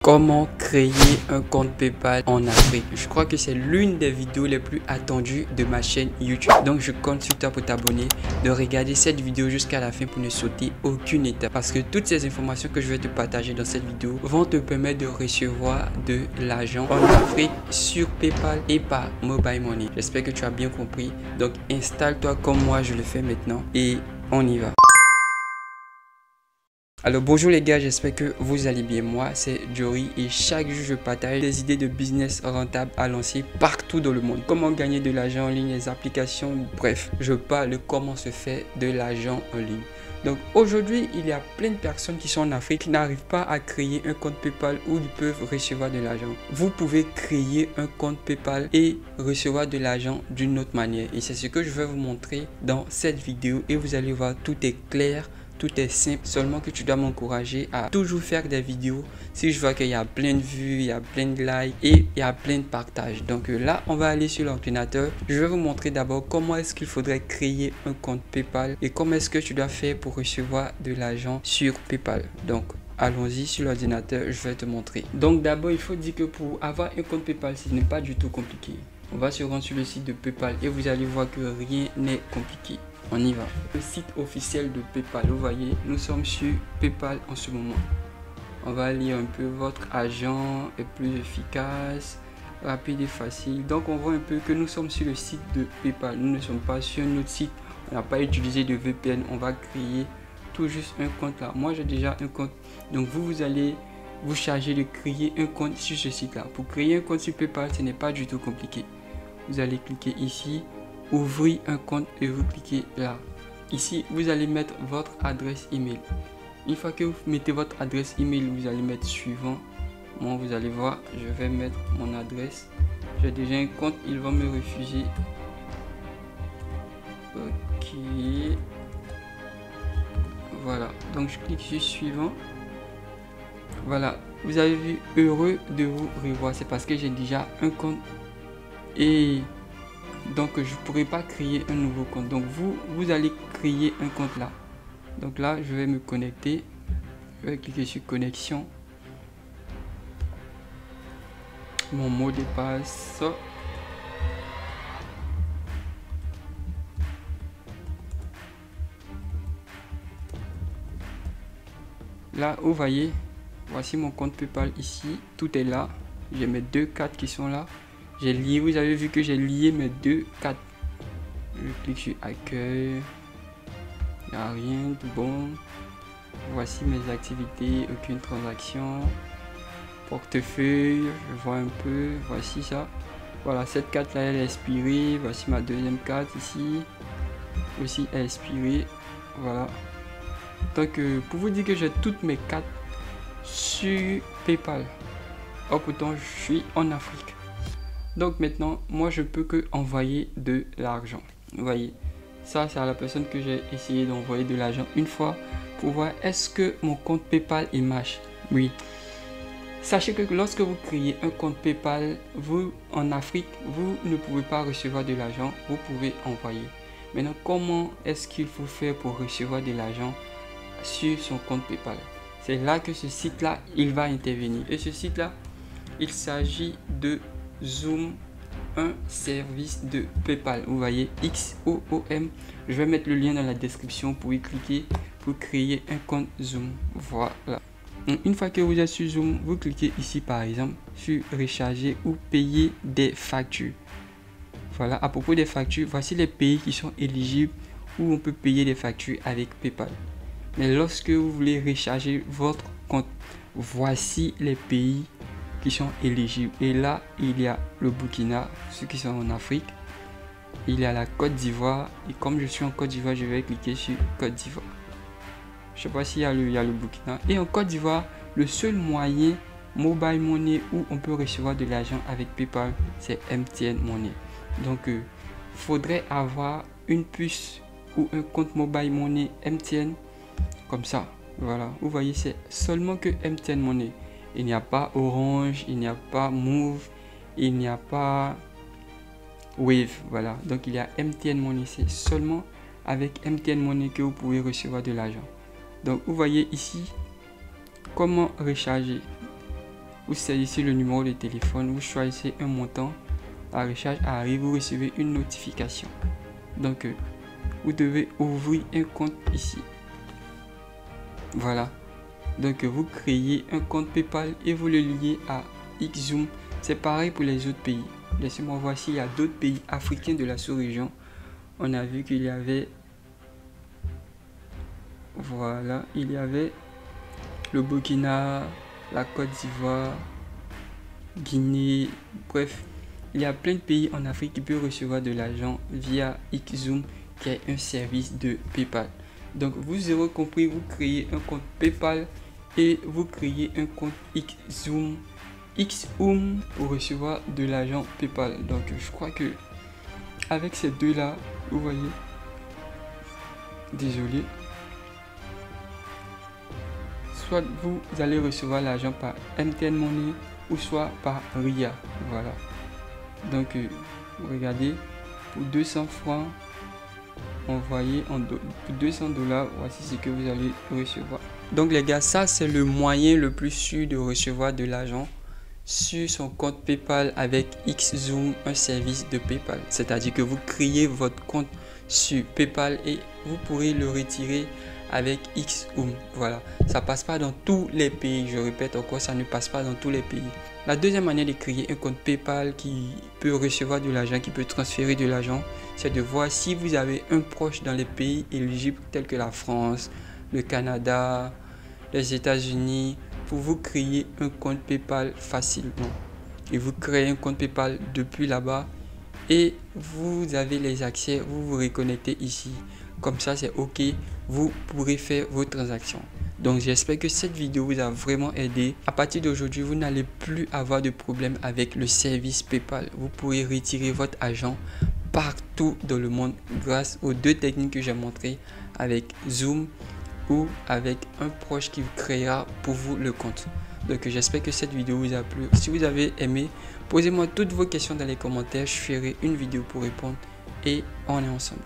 Comment créer un compte PayPal en Afrique? Je crois que c'est l'une des vidéos les plus attendues de ma chaîne YouTube. Donc je compte sur toi pour t'abonner, de regarder cette vidéo jusqu'à la fin pour ne sauter aucune étape. Parce que toutes ces informations que je vais te partager dans cette vidéo vont te permettre de recevoir de l'argent en Afrique sur PayPal et par Mobile Money. J'espère que tu as bien compris. Donc installe-toi comme moi je le fais maintenant et on y va. Alors bonjour les gars, j'espère que vous allez bien. Moi c'est Jory et chaque jour je partage des idées de business rentables à lancer partout dans le monde. Comment gagner de l'argent en ligne, les applications, bref, je parle de comment se fait de l'argent en ligne. Donc aujourd'hui, il y a plein de personnes qui sont en Afrique qui n'arrivent pas à créer un compte PayPal où ils peuvent recevoir de l'argent. Vous pouvez créer un compte PayPal et recevoir de l'argent d'une autre manière. Et c'est ce que je vais vous montrer dans cette vidéo et vous allez voir, tout est clair. Tout est simple, seulement que tu dois m'encourager à toujours faire des vidéos. Si je vois qu'il y a plein de vues, il y a plein de likes et il y a plein de partages. Donc là, on va aller sur l'ordinateur. Je vais vous montrer d'abord comment est-ce qu'il faudrait créer un compte PayPal et comment est-ce que tu dois faire pour recevoir de l'argent sur PayPal. Donc allons-y sur l'ordinateur, je vais te montrer. Donc d'abord, il faut dire que pour avoir un compte PayPal, ce n'est pas du tout compliqué. On va se rendre sur le site de PayPal et vous allez voir que rien n'est compliqué. On y va. Le site officiel de PayPal, vous voyez, nous sommes sur PayPal en ce moment. On va lire un peu. Votre agent est plus efficace, rapide et facile. Donc on voit un peu que nous sommes sur le site de PayPal. Nous ne sommes pas sur un autre site. On n'a pas utilisé de VPN. On va créer tout juste un compte là. Moi j'ai déjà un compte. Donc vous allez vous charger de créer un compte sur ce site là. Pour créer un compte sur PayPal, ce n'est pas du tout compliqué. Vous allez cliquer ici. Ouvrir un compte et vous cliquez là. Ici, vous allez mettre votre adresse email. Une fois que vous mettez votre adresse email, vous allez mettre suivant. Moi, vous allez voir, je vais mettre mon adresse. J'ai déjà un compte, ils vont me refuser. Ok. Voilà. Donc, je clique sur suivant. Voilà. Vous avez vu, heureux de vous revoir. C'est parce que j'ai déjà un compte et donc je ne pourrai pas créer un nouveau compte. Donc vous allez créer un compte là. Donc là je vais me connecter. Je vais cliquer sur connexion. Mon mot de passe. Là vous voyez, voici mon compte PayPal ici. Tout est là. J'ai mes deux cartes qui sont là. J'ai lié, vous avez vu que j'ai lié mes deux cartes. Je clique sur accueil. Il n'y a rien, tout bon. Voici mes activités, aucune transaction. Portefeuille, je vois un peu. Voici ça. Voilà, cette carte là elle est expirée. Voici ma deuxième carte ici. Aussi elle est expirée. Voilà. Donc pour vous dire que j'ai toutes mes cartes sur PayPal. Oh pourtant je suis en Afrique. Donc maintenant, moi je peux que envoyer de l'argent. Vous voyez, ça c'est à la personne que j'ai essayé d'envoyer de l'argent une fois pour voir est-ce que mon compte PayPal il marche. Oui. Sachez que lorsque vous créez un compte PayPal, vous en Afrique, vous ne pouvez pas recevoir de l'argent, vous pouvez envoyer. Maintenant, comment est-ce qu'il faut faire pour recevoir de l'argent sur son compte PayPal? C'est là que ce site-là, il va intervenir. Et ce site-là, il s'agit de Xoom, un service de PayPal. Vous voyez, XOOM. Je vais mettre le lien dans la description pour y cliquer pour créer un compte Xoom. Voilà. Une fois que vous êtes sur Xoom, vous cliquez ici par exemple sur recharger ou payer des factures. Voilà, à propos des factures, voici les pays qui sont éligibles où on peut payer des factures avec PayPal. Mais lorsque vous voulez recharger votre compte, voici les pays qui sont éligibles. Et là, il y a le Burkina, ceux qui sont en Afrique. Il y a la Côte d'Ivoire. Et comme je suis en Côte d'Ivoire, je vais cliquer sur Côte d'Ivoire. Je sais pas s'il y a le Burkina. Et en Côte d'Ivoire, le seul moyen Mobile Money où on peut recevoir de l'argent avec PayPal, c'est MTN Money. Donc, il faudrait avoir une puce ou un compte Mobile Money MTN comme ça. Voilà, vous voyez, c'est seulement que MTN Money. Il n'y a pas Orange, il n'y a pas Move, il n'y a pas Wave. Voilà, donc il y a MTN Money. C'est seulement avec MTN Money que vous pouvez recevoir de l'argent. Donc vous voyez ici comment recharger. vous saisissez le numéro de téléphone, vous choisissez un montant, la recharge arrive, vous recevez une notification. Donc vous devez ouvrir un compte ici. Voilà. Donc vous créez un compte PayPal et vous le liez à Xzoom. C'est pareil pour les autres pays. Laissez-moi voir s'il y a d'autres pays africains de la sous-région. On a vu qu'il y avait, voilà, il y avait le Burkina, la Côte d'Ivoire, Guinée, bref, il y a plein de pays en Afrique qui peuvent recevoir de l'argent via Xzoom, qui est un service de PayPal. Donc vous aurez compris, vous créez un compte PayPal et vous créez un compte Xzoom pour recevoir de l'argent PayPal. Donc je crois que avec ces deux là, vous voyez, désolé, soit vous allez recevoir l'argent par MTN Money ou soit par RIA. Voilà. Donc regardez, pour 200 francs envoyé pour 200 $, voici ce que vous allez recevoir. Donc les gars, ça c'est le moyen le plus sûr de recevoir de l'argent sur son compte PayPal avec Xzoom, un service de PayPal. C'est-à-dire que vous créez votre compte sur PayPal et vous pourrez le retirer avec Xzoom. Voilà, ça passe pas dans tous les pays. Je répète encore, ça ne passe pas dans tous les pays. La deuxième manière de créer un compte PayPal qui peut recevoir de l'argent, qui peut transférer de l'argent, c'est de voir si vous avez un proche dans les pays éligibles tels que la France, le Canada, les États-Unis, pour vous créer un compte PayPal facilement. Et vous créez un compte PayPal depuis là-bas et vous avez les accès, vous vous reconnectez ici. Comme ça, c'est OK, vous pourrez faire vos transactions. Donc j'espère que cette vidéo vous a vraiment aidé. À partir d'aujourd'hui, vous n'allez plus avoir de problème avec le service PayPal. Vous pourrez retirer votre argent partout dans le monde grâce aux deux techniques que j'ai montrées avec Zoom ou avec un proche qui créera pour vous le compte. Donc j'espère que cette vidéo vous a plu. Si vous avez aimé, posez-moi toutes vos questions dans les commentaires. Je ferai une vidéo pour répondre et on est ensemble.